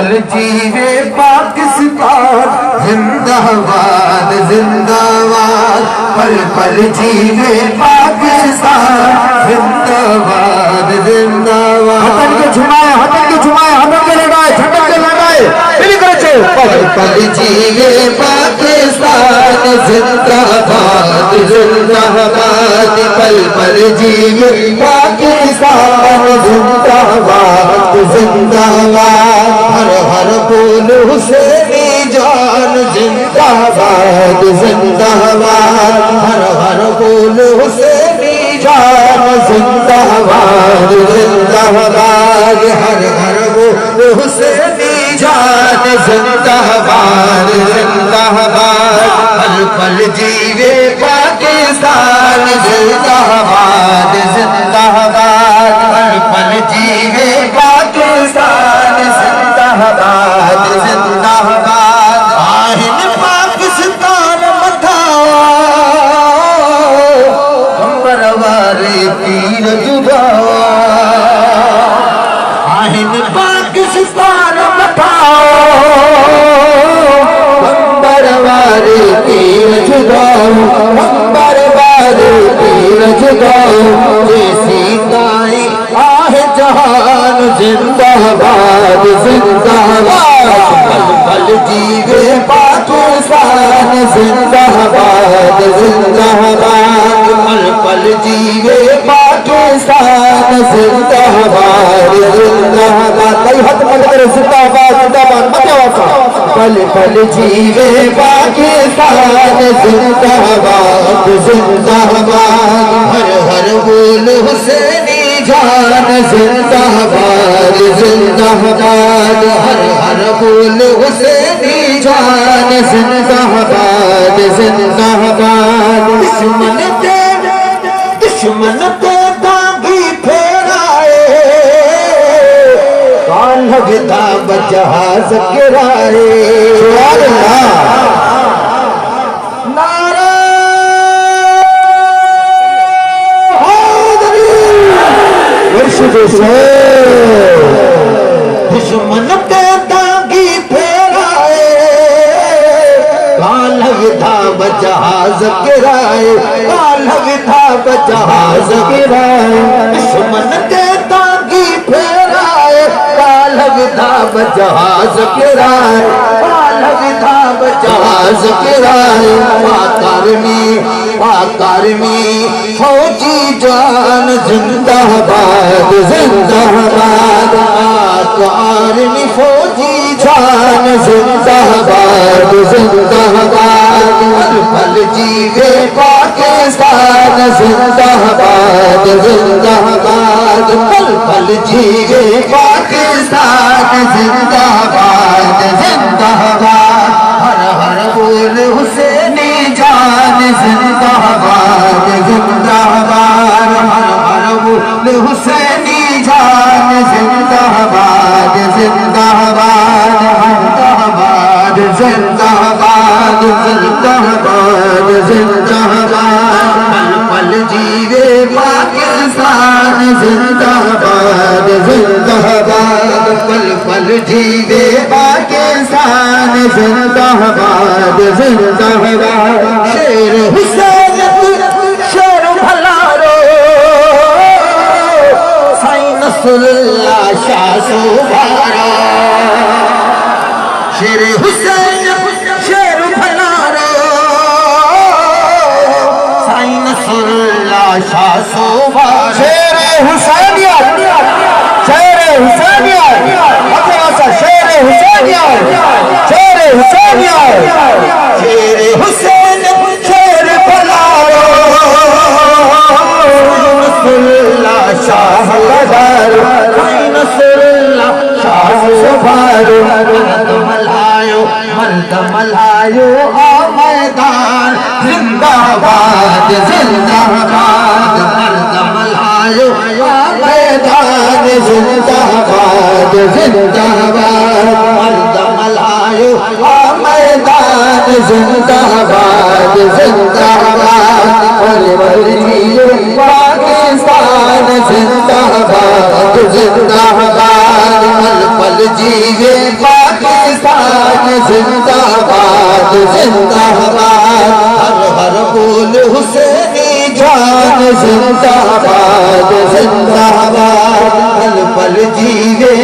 जीवे पाकिस्तान जिंदाबाद जिंदाबाद, पल पल जीवे पाकिस्तान जिंदाबाद जिंदाबाद। हथन के झुमाए, हथन के झुमाए, हथन के लगाए, झटक के लगाए, पल पल जीवे पाकिस्तान जिंदाबाद जिंदाबाद, पल पल जीवे पाकिस्तान जिंदाबाद जिंदाबाद। हर हर बोल हुसैनी जान जिंदाबाद जिंदाबाद, हर हर बोल हुसैनी जान जिंदाबाद जिंदाबाद, हर हर बोल हुसैनी जान जिंदाबाद जिंदाबाद। पल पल जीवे पाकिस्तान जिंदाबाद जिंदाबाद, पल पल जीवे पाकिस्तान जिंदाबाद जिंदाबाद। आहिन पाकिस्तान मथाओ कंबर वाले तीर जुगाओ, आहिन पाकिस्तान मथाओ कंबर वाले तीर जुगाओ, कंबर वाले तीर जुगाओ। जैसी दाई आहे जहान जिंदाबाद जिंदाबाद, पल पल जीवे पाकिस्तान जिंदाबाद जिंदाबाद, पल पल जीवे पाकिस्तान जिंदाबाद जिंदाबाद। कई हाथ मत करे जिंदाबाद जिंदाबाद मत आवाज़। पल पल जीवे पाकिस्तान जिंदाबाद जिंदाबाद, हर हर बोल हुसैनी जान जिंदाबाद जिंदाबाद, हर हर बोल हुसैनी जान जिंदाबाद जिंदाबाद। दुश्मन पे दागी फेराए, कान लगता बजहाज गिराए। दुश्मन पे दागी फेराए, काल विधा बजहाज गिराए, काल विधा बजहाज गिराए। दुश्मन पे दागी फेराए, काल विधा बजहाज गिराए, काल विधा बजहाज गिराए। पाकारमी फौजी जान जिंदाबाद जिंदाबाद, पाकारमी फौजी जान जिंदाबाद जिंदाबाद, पल पल जीवे पाकिस्तान जिंदाबाद जिंदाबाद, पल पल जीवे पाकिस्तान जिंदाबाद जिंदाबाद। हर हर बोल हुसैनी जान जिंदाबाद जिंदाबाद, हर हर बोल हुसैनी जान जिंदाबाद जिंदाबाद जिंदाबाद जिंदाबाद जिंदाबाद जिंदाबाद। पल पल जीवे पाकिस्तान जिंदाबाद जिंदाबाद, पल पल जीवे पाकिस्तान जिंदाबाद जिंदाबाद। शेर हुसैन शेर भलारो, साईं नसरुल्लाह शाह सुभारो। शेर हुसैन शेर भलारो, साईं नसरुल्लाह शाह सुभारो। शेर हुसैनिया शेर हुसैनिया शेर हुसैनिया शेर हुसैनिया, शेर हुसैन शेर भलारो, नसरुल्लाह शाह सुभारो, नसरुल्लाह शाह सुभारो। मर्द मलायो आ मैदान जिंदाबाद जिंदाबाद, मर्द मलायो आ मैदान जिंदाबाद जिंदाबाद, मर्द मलायो आ मैदान जिंदाबाद जिंदाबाद। पल पल जीवे पाकिस्तान जिंदाबाद जिंदाबाद, पल पल जीवे पाकिस्तान जिंदाबाद जिंदाबाद हर हर बोल हुसैनी जान जिंदाबाद जिंदाबाद पल पल जीवे